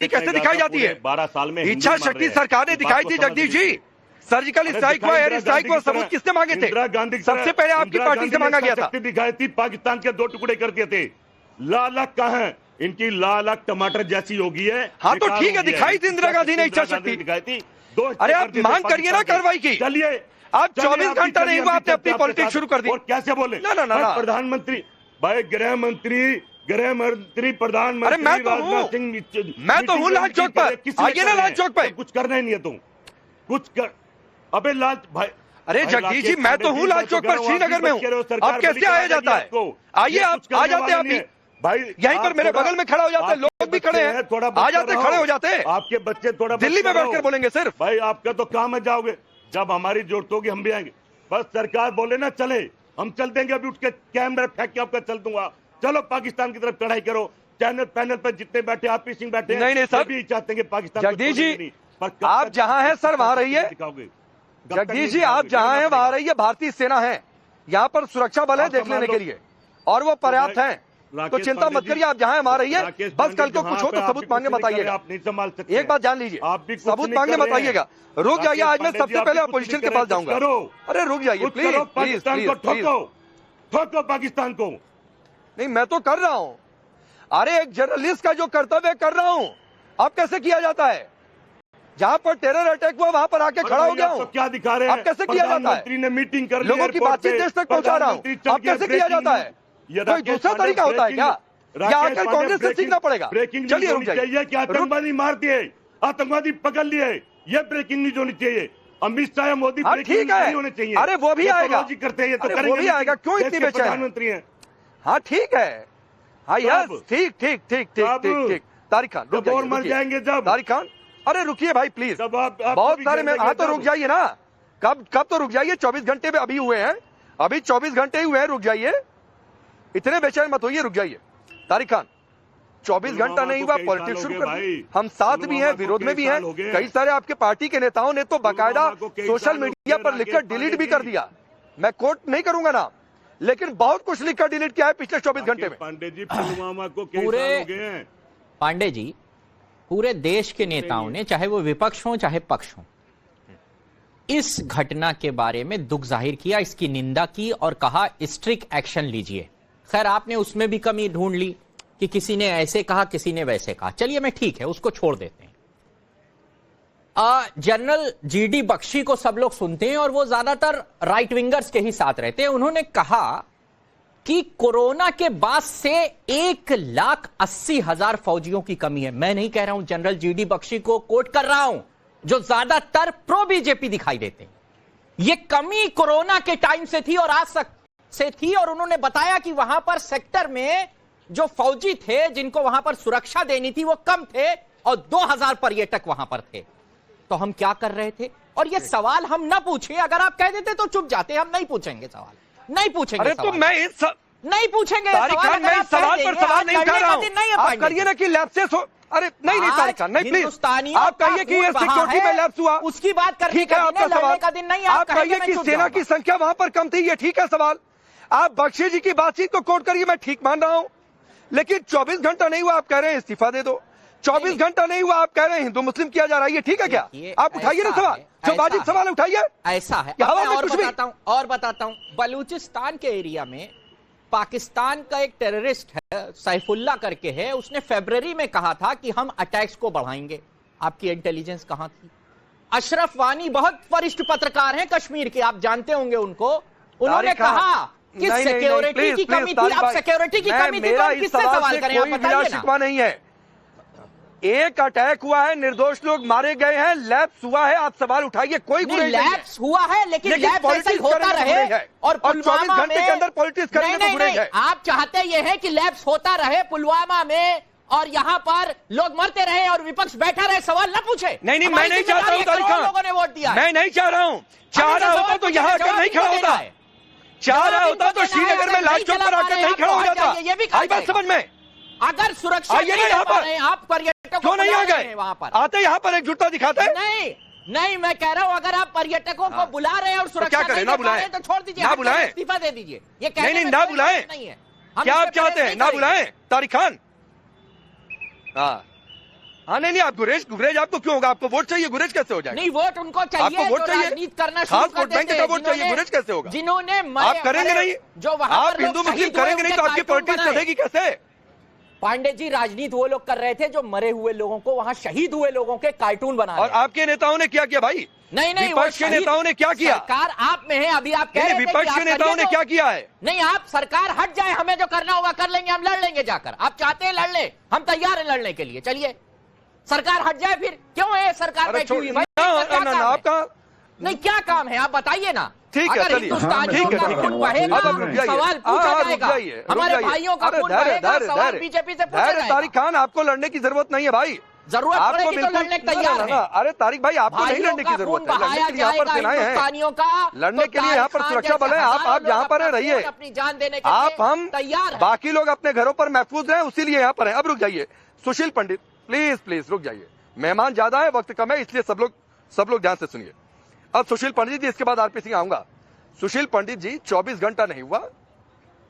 कैसे दिखाई जाती है? 12 साल में इच्छा शक्ति सरकार ने दिखाई थी जगदीश जी। सर्जिकल स्ट्राइक हुआ, एयर स्ट्राइक हुआ, सबूत किसने मांगे थे? इंदिरा गांधी सबसे पहले आपकी पार्टी से मांगा गया था। दिखाई थी, पाकिस्तान के 2 टुकड़े कर दिए थे। लाल कहाँ है इनकी? लाल टमाटर जैसी होगी है। हाँ तो ठीक है, दिखाई थी इंदिरा गांधी ने इच्छा शक्ति दिखाई थी। अरे आप मांग करिए ना कार्रवाई की। चलिए, आप 24 घंटा नहीं हुआ, आपने अपनी पॉलिटिक्स शुरू कर दी। और कैसे बोले? ना प्रधानमंत्री भाई, गृह मंत्री प्रधानमंत्री, अरे मैं तो हूँ लाल चौक पर, आइए ना लाल चौक पर। कुछ करना ही नहीं है तुम, कुछ कर। अबे लाल भाई, अरे जगदीश जी मैं तो हूँ लाल चौक पर, श्रीनगर में हूँ। अब कैसे आया जाता है? आइए आप आ जाते हैं भाई, यहीं पर मेरे बगल में खड़ा हो जाते हैं, लोग भी खड़े हैं, आ जाते खड़े हो जाते हैं। आपके बच्चे थोड़ा दिल्ली में बैठकर बोलेंगे सिर्फ। भाई आपका तो काम है, जाओगे जब हमारी जरूरत होगी हम भी आएंगे। बस सरकार बोले ना चले, हम चल देंगे। अभी उठ के कैमरा फेंक के आपका चल दूंगा। चलो पाकिस्तान की तरफ चढ़ाई करो। चैनल पैनल पर जितने बैठे आप सिंह बैठे हैं, नहीं सब भी चाहते हैं पाकिस्तान। जगदीश जी आप जहां हैं सर वहां रहिए। जगदीश जी आप जहां हैं वहां रहिए। भारतीय सेना है यहाँ पर, सुरक्षा बल है देख लेने के लिए, और वो पर्याप्त है, तो चिंता मत करिए। आप जहां वहां रहिए, बस कल को कुछ हो तो सबूत मांगने बताइएगा। आप नहीं संभाल सकते, एक बात जान लीजिए, आप भी सबूत मांगने बताइएगा। रुक जाइए, आज मैं सबसे पहले अपोजिशन के पास जाऊंगा। अरे रुक जाइए प्लीज, पाकिस्तान को ठोको पाकिस्तान को। नहीं मैं तो कर रहा हूं। अरे एक जर्नलिस्ट का जो कर्तव्य कर रहा हूं। अब कैसे किया जाता है? जहां पर टेरर अटैक हुआ वहां पर आके खड़ा हो गया हूं। क्या दिखा रहे हैं? अब कैसे किया जाता है? ने मीटिंग कर ली, लोगों की बातचीत देश तक पहुंचा रहा हूं। अब कैसे किया जाता है? कोई दूसरा तरीका होता है क्या? या आकर कांग्रेस से सीखना पड़ेगा? चलिए रुक जाइए। कि आतंकवादी मार दिए, आतंकवादी पकड़ लिए, ये ब्रेकिंग न्यूज होनी चाहिए। अमित शाह मोदी ठीक है, होने चाहिए। अरे वो भी आएगा, करते हैं तो वो भी आएगा। क्यों इतनी बेचैन? प्रधानमंत्री है। हाँ ठीक है, हाँ यस ठीक ठीक ठीक ठीक ठीक ठीक। तारिक खान रुक और मर जाएंगे जब। तारिक खान अरे रुकिए भाई प्लीज, बहुत सारे में। हाँ तो रुक जाइए ना, कब तो रुक जाइए। 24 घंटे में अभी हुए हैं, अभी 24 घंटे ही हुए हैं। रुक जाइए, इतने बेचैन मत होइए, रुक जाइए। तारिक खान 24 घंटा नहीं हुआ, पॉलिटिक्स शुरू कर दी। हम साथ भी हैं, विरोध में भी हैं। कई सारे आपके पार्टी के नेताओं ने तो बाकायदा सोशल मीडिया पर लिखकर डिलीट भी कर दिया। मैं कोट नहीं करूंगा ना, लेकिन बहुत कुछ लिखकर डिलीट किया है पिछले 24 घंटे में। पांडे जी पुलवामा को पांडे जी पूरे देश के नेताओं ने, चाहे वो विपक्ष हो चाहे पक्ष हो, इस घटना के बारे में दुख जाहिर किया, इसकी निंदा की और कहा स्ट्रिक्ट एक्शन लीजिए। खैर आपने उसमें भी कमी ढूंढ ली कि किसी ने ऐसे कहा, किसी ने वैसे कहा। चलिए मैं ठीक है, उसको छोड़ देते हैं। जनरल जीडी बख्शी को सब लोग सुनते हैं और वो ज्यादातर राइट विंगर्स के ही साथ रहते हैं। उन्होंने कहा कि कोरोना के बाद से 1,80,000 फौजियों की कमी है। मैं नहीं कह रहा हूं, जनरल जीडी बख्शी को कोट कर रहा हूं, जो ज्यादातर प्रो बीजेपी दिखाई देते हैं। यह कमी कोरोना के टाइम से थी और आज तक से थी। और उन्होंने बताया कि वहां पर सेक्टर में जो फौजी थे जिनको वहां पर सुरक्षा देनी थी वो कम थे और 2000 पर्यटक वहां पर थे। तो हम क्या कर रहे थे? और ये सवाल हम ना पूछे, अगर आप कह देते तो चुप जाते। हम नहीं पूछेंगे सवाल, नहीं पूछेंगे। अरे तो मैं नहीं पूछेंगे तारिक खान, मैं इस सवाल पर सवाल नहीं उठा रहा हूं। आप करिए ना कि लैप्सेस हो। अरे नहीं तारिक खान, नहीं प्लीज। आप कहिए कि ये सिक्योरिटी में लैप्स हुआ, उसकी बात करने ठीक है आपका सवाल का दिन नहीं। आप कहिए कि सेना की संख्या वहां पर कम थी, ये ठीक है सवाल। आप बख्शी जी की बातचीत को कोट करिए, मैं ठीक मान रहा हूं। लेकिन 24 घंटा नहीं हुआ, आप कह रहे हैं इस्तीफा दे दो। 24 घंटा नहीं हुआ, आप कह रहे हैं हिंदू मुस्लिम किया जा रहा है, ये ठीक है क्या? आप उठाइए ना सवाल, जो वाजिब सवाल उठाइए। ऐसा है, और बताता हूं। बलूचिस्तान के एरिया में पाकिस्तान का एक टेररिस्ट है, सैफुल्ला करके है, उसने फरवरी में कहा था कि हम अटैक्स को बढ़ाएंगे। आपकी इंटेलिजेंस कहां थी? अशरफ वानी बहुत वरिष्ठ पत्रकार हैं कश्मीर के, आप जानते होंगे उनको। उन्होंने कहा कि सिक्योरिटी की कमी थी। अब सिक्योरिटी की कमी थी तो हम किससे सवाल करें? आप बताइए ना। नहीं है, एक अटैक हुआ है, निर्दोष लोग मारे गए हैं, लैप्स हुआ है, आप सवाल उठाइए। कोई लैप्स हुआ है, लेकिन लैप्स होता रहे और 24 घंटे के अंदर पॉलिटिक्स करने में बुरे हैं। आप चाहते ये है कि लैप्स होता रहे पुलवामा में और यहाँ पर लोग मरते रहे और विपक्ष बैठा रहे, सवाल न पूछे। नहीं मैं नहीं चाहता हूँ तारिक खान, लोगों ने वोट दिया। मैं नहीं चाह रहा हूँ। चाह रहा होता तो यहाँ आकर नहीं खड़ा होता, चाह रहा होता तो श्रीनगर में लाल चौक पर आकर नहीं खड़ा हो जाता। ये भी आई बात समझ में? अगर सुरक्षा यहाँ पर आप पर्यटकों क्यों नहीं आ गए? वहां पर आते यहाँ पर एकजुटता दिखाते हैं। नहीं मैं कह रहा हूं, अगर आप पर्यटकों को बुला रहे हैं और सुरक्षा नहीं दे पा रहे हैं तो छोड़ दीजिए, ना बुलाएं, इस्तीफा दे दीजिए। ये नहीं ना बुलाएं, क्या आप चाहते हैं? ना बुलाएं तारिक खान। हाँ हाँ नहीं आप गुरेज आपको क्यों होगा? आपको वोट चाहिए, गुरेज कैसे हो जाएगा? नहीं, वोट उनको चाहिए, आपको वोट चाहिए, राजनीति करना शुरू खास कर वोट बैंक देते का हैं, वोट चाहिए, गुरेज कैसे होगा? जिन्होंने आप करेंगे नहीं, जो वहां आप पर लोग हिंदू मुस्लिम शहीद हुए, करेंगे नहीं तो उनके आपकी कार्टून पॉलिटिक्स बनाए। चलेगी कैसे? पांडे जी, राजनीति वो लोग कर रहे थे जो मरे हुए लोगों को, वहां शहीद हुए लोगों के कार्टून बना और आपके नेताओं ने क्या किया भाई? नहीं विपक्ष के नेताओं ने क्या किया? सरकार आप में है, अभी आप कह रहे थे कि विपक्ष के आप नेताओं ने करिए, क्या किया है? नहीं, आप सरकार हट जाए, हमें जो करना होगा कर लेंगे, हम लड़ लेंगे जाकर। आप चाहते हैं लड़ ले, हम तैयार हैं लड़ने के लिए, चलिए सरकार हट जाए। फिर क्यों है सरकार बैठी हुई? आपका नहीं, क्या काम है आप बताइए ना। ठीक है, अगर चलिए, हिंदुस्तानियों का खून बहेगा, सवाल पूछा जाएगा, हमारे भाइयों का खून बहेगा, सवाल बीजेपी से पूछा जाएगा। तारिक खान, आपको लड़ने की जरूरत नहीं है भाई, जरूरत आपको पड़ेगी तो लड़ने के तैयार हैं। अरे तारिक भाई, आपको नहीं लड़ने की जरूरत है, लड़ने के लिए यहाँ पर सेनाएं हैं, लड़ने के लिए यहाँ पर सुरक्षा बल है। आप यहाँ पर रहिए, अपनी जान देने के आप हम तैयार, बाकी लोग अपने घरों पर महफूज रहे, उसी लिए यहाँ पर है। अब रुक जाइए सुशील पंडित, प्लीज रुक जाइए, मेहमान ज्यादा है, वक्त कम है, इसलिए सब लोग ध्यान से सुनिए। अब सुशील पंडित जी, इसके बाद आरपी सिंह आऊंगा। सुशील पंडित जी, 24 घंटा नहीं हुआ,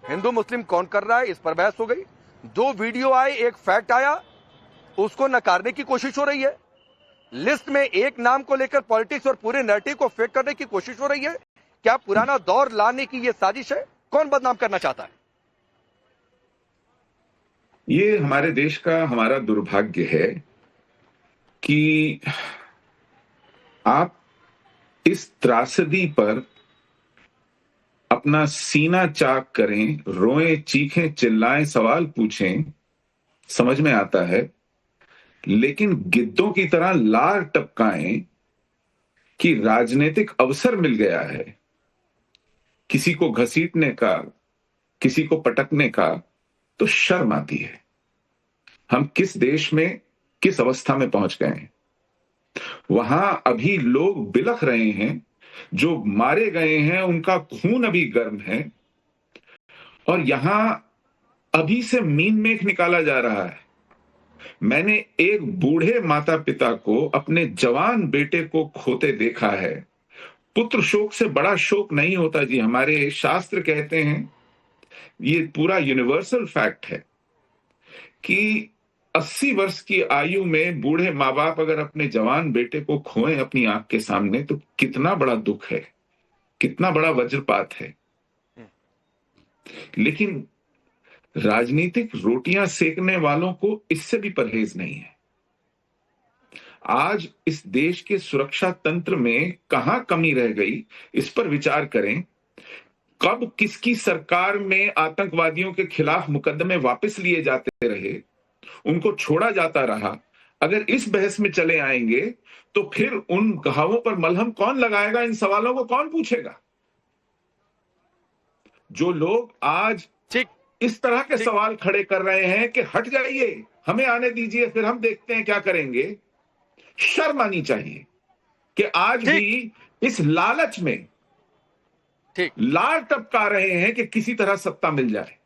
हिंदू मुस्लिम कौन कर रहा है इस पर बहस हो गई, 2 वीडियो आए, एक फैक्ट आया, उसको नकारने की कोशिश हो रही है, लिस्ट में एक नाम को लेकर पॉलिटिक्स और पूरे नैरेटिव को फेक करने की कोशिश हो रही है। क्या पुराना दौर लाने की यह साजिश है? कौन बदनाम करना चाहता है? ये हमारे देश का हमारा दुर्भाग्य है कि आप इस त्रासदी पर अपना सीना चाक करें, रोएं, चीखें, चिल्लाएं, सवाल पूछें, समझ में आता है, लेकिन गिद्धों की तरह लार टपकाएं कि राजनीतिक अवसर मिल गया है किसी को घसीटने का, किसी को पटकने का, तो शर्म आती है। हम किस देश में, किस अवस्था में पहुंच गए हैं। वहां अभी लोग बिलख रहे हैं, जो मारे गए हैं उनका खून अभी गर्म है, और यहां अभी से मीन मेख निकाला जा रहा है। मैंने एक बूढ़े माता पिता को अपने जवान बेटे को खोते देखा है। पुत्र शोक से बड़ा शोक नहीं होता जी। हमारे शास्त्र कहते हैं, ये पूरा यूनिवर्सल फैक्ट है कि 80 वर्ष की आयु में बूढ़े माँ बाप अगर अपने जवान बेटे को खोएं अपनी आंख के सामने, तो कितना बड़ा दुख है, कितना बड़ा वज्रपात है। लेकिन राजनीतिक रोटियां सेकने वालों को इससे भी परहेज नहीं है। आज इस देश के सुरक्षा तंत्र में कहां कमी रह गई, इस पर विचार करें। कब किसकी सरकार में आतंकवादियों के खिलाफ मुकदमे वापस लिए जाते रहे, उनको छोड़ा जाता रहा। अगर इस बहस में चले आएंगे तो फिर उन घावों पर मलहम कौन लगाएगा? इन सवालों को कौन पूछेगा? जो लोग आज इस तरह के सवाल खड़े कर रहे हैं कि हट जाइए, हमें आने दीजिए, फिर हम देखते हैं क्या करेंगे, शर्म आनी चाहिए कि आज भी इस लालच में लार टपका रहे हैं कि किसी तरह सत्ता मिल जाए।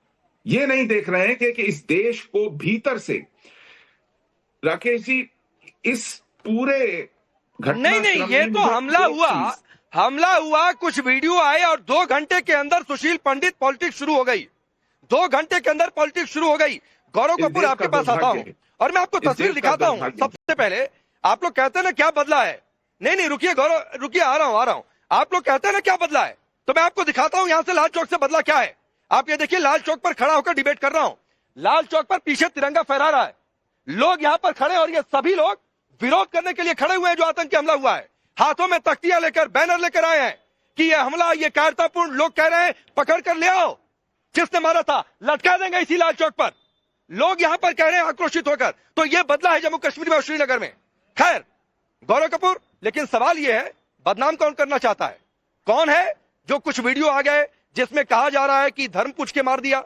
ये नहीं देख रहे हैं कि इस देश को भीतर से, राकेश जी, इस पूरे नहीं, ये तो हमला हुआ, कुछ वीडियो आए और 2 घंटे के अंदर सुशील पंडित पॉलिटिक्स शुरू हो गई। 2 घंटे के अंदर पॉलिटिक्स शुरू हो गई। गौरव कपूर, आपके पास आता हूं और मैं आपको तस्वीर दिखाता हूं। सबसे पहले आप लोग कहते हैं ना क्या बदला है। नहीं रुकिए गौरव, रुकिए, आ रहा हूं। आप लोग कहते हैं ना क्या बदला है, तो मैं आपको दिखाता हूं यहां से लाल चौक से बदला क्या है। आप ये देखिए, लाल चौक पर खड़ा होकर डिबेट कर रहा हूं। लाल चौक पर पीछे तिरंगा फहरा रहा है, लोग यहां पर खड़े, और ये सभी लोग विरोध करने के लिए खड़े हुए हैं जो आतंकी हमला हुआ है। हाथों में तख्तियां लेकर, बैनर लेकर आए हैं कि ये हमला, ये कायरतापूर्ण। लोग कह रहे हैं पकड़ कर ले आओ, जिसने मारा था लटका देंगे इसी लाल चौक पर। लोग यहां पर कह रहे हैं आक्रोशित होकर। तो यह बदला है जम्मू कश्मीर में और श्रीनगर में। खैर गौरव कपूर, लेकिन सवाल यह है, बदनाम कौन करना चाहता है? कौन है जो कुछ वीडियो आ गए जिसमें कहा जा रहा है कि धर्म पूछ के मार दिया,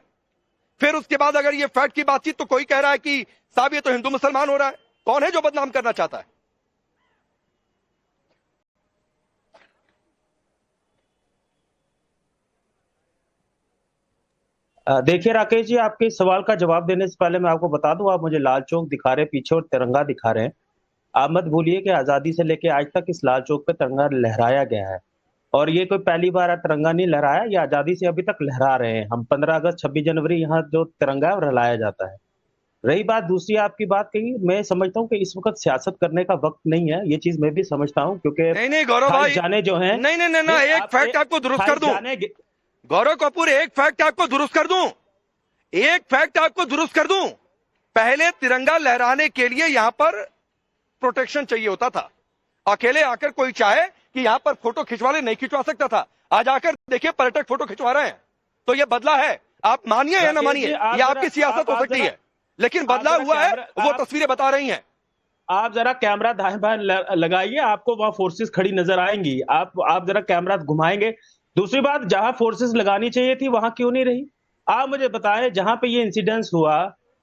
फिर उसके बाद अगर ये फैक्ट की बातचीत, तो कोई कह रहा है कि साहब ये तो हिंदू मुसलमान हो रहा है। कौन है जो बदनाम करना चाहता है? देखिए राकेश जी, आपके सवाल का जवाब देने से पहले मैं आपको बता दूं, आप मुझे लाल चौक दिखा रहे हैं पीछे और तिरंगा दिखा रहे हैं। आप मत भूलिए कि आजादी से लेके आज तक इस लाल चौक पे तिरंगा लहराया गया है, और ये कोई पहली बार तिरंगा नहीं लहराया, ये आजादी से अभी तक लहरा रहे हैं हम। 15 अगस्त 26 जनवरी यहाँ जो तिरंगा है वो लहराया जाता है। रही बात दूसरी आपकी बात कही, मैं समझता हूँ कि इस वक्त सियासत करने का वक्त नहीं है, ये चीज मैं भी समझता हूँ, क्योंकि नहीं गौरव भाई, जाने जो हैं, नहीं नहीं नहीं, एक फैक्ट आपको दुरुस्त कर दूं, गौरव कपूर, एक फैक्ट आपको दुरुस्त कर दूं, एक फैक्ट आपको दुरुस्त कर दूं। पहले तिरंगा लहराने के लिए यहां पर प्रोटेक्शन चाहिए होता था। अकेले आकर कोई चाहे कि यहां पर फोटो खिंचवा ले, नहीं खिंचवा सकता था। आज आकर देखिए पर्यटक फोटो खिंचवा रहे हैं, तो ये बदला है। आप मानिए या ना मानिए, ये आपकी सियासत हो सकती है, लेकिन बदला हुआ है, वो तस्वीरें बता रही हैं। आप जरा कैमरा दाएं बाएं लगाइए, आपको वहां फोर्सेस खड़ी नजर आएंगी। आप जरा कैमरा घुमाएंगे। दूसरी बात, जहां फोर्सेस लगानी चाहिए थी वहां क्यों नहीं रही? आप मुझे बताएं, जहां पे ये इंसिडेंस हुआ,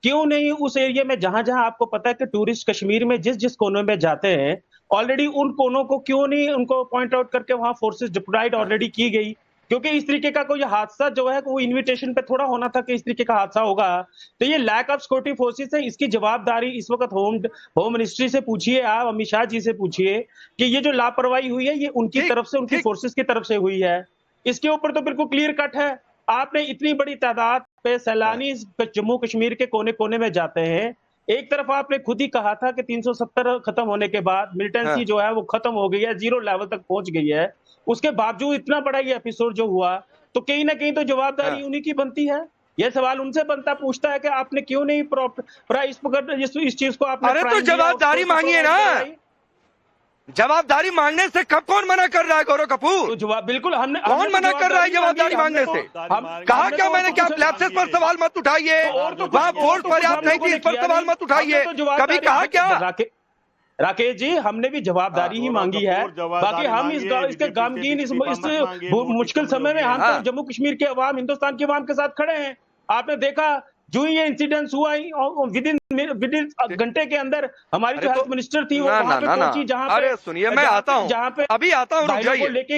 क्यों नहीं उस एरिया में जहां जहां आपको पता है कि टूरिस्ट कश्मीर में जिस जिस कोनों में जाते हैं, ऑलरेडी उन कोनों को क्यों नहीं उनको पॉइंट आउट करके वहां फोर्सेस डिप्लॉयड ऑलरेडी की गई? क्योंकि इस तरीके का कोई हादसा जो है वो इन्विटेशन पे थोड़ा होना था कि इस तरीके का हादसा होगा। तो ये लैक ऑफ सिक्योरिटी फोर्सेस है, इसकी जवाबदारी इस वक्त होम मिनिस्ट्री से पूछिए, आप अमित शाह जी से पूछिए कि ये जो लापरवाही हुई है ये उनकी तरफ से, उनकी फोर्सेस की तरफ से हुई है। इसके ऊपर तो बिल्कुल क्लियर कट है। आपने इतनी बड़ी तादाद पे सैलानी जम्मू कश्मीर के कोने कोने में जाते हैं। एक तरफ आपने खुद ही कहा था कि 370 खत्म होने के बाद मिलिटेंसी जो है वो खत्म हो गई है, जीरो लेवल तक पहुंच गई है। उसके बावजूद इतना बड़ा ये एपिसोड जो हुआ, तो कहीं ना कहीं तो जवाबदारी उन्हीं की बनती है। यह सवाल उनसे बनता, पूछता है कि आपने क्यों नहीं प्राइस पकड़ इस चीज को आपने। अरे तो जवाबदारी मांगिए ना, जवाबदारी मांगने से कब कौन मना कर रहा है गौरव कपूर? तो जवाब बिल्कुल हमने, कौन मना कर रहा है जवाबदारी मांगने से? कहा क्या मैंने, क्या लैप्सेस पर सवाल मत उठाइए, वहां फोर्स पर्याप्त नहीं थी, इस पर सवाल मत उठाइए, कभी कहा क्या? राकेश जी, हमने भी जवाबदारी ही मांगी है। बाकी हम इसके गामगीन इस मुश्किल समय में हम तो जम्मू कश्मीर के अवाम, हिंदुस्तान के अवाम के साथ खड़े हैं। आपने देखा जो ये इंसिडेंस हुआ विद इन घंटे के अंदर हमारी जो हेल्थ मिनिस्टर थी वो वहां पे पहुंची, जहां पे, अरे सुनिए, मैं आता हूं, जहां पे अभी आता हूं, रुक जाइए।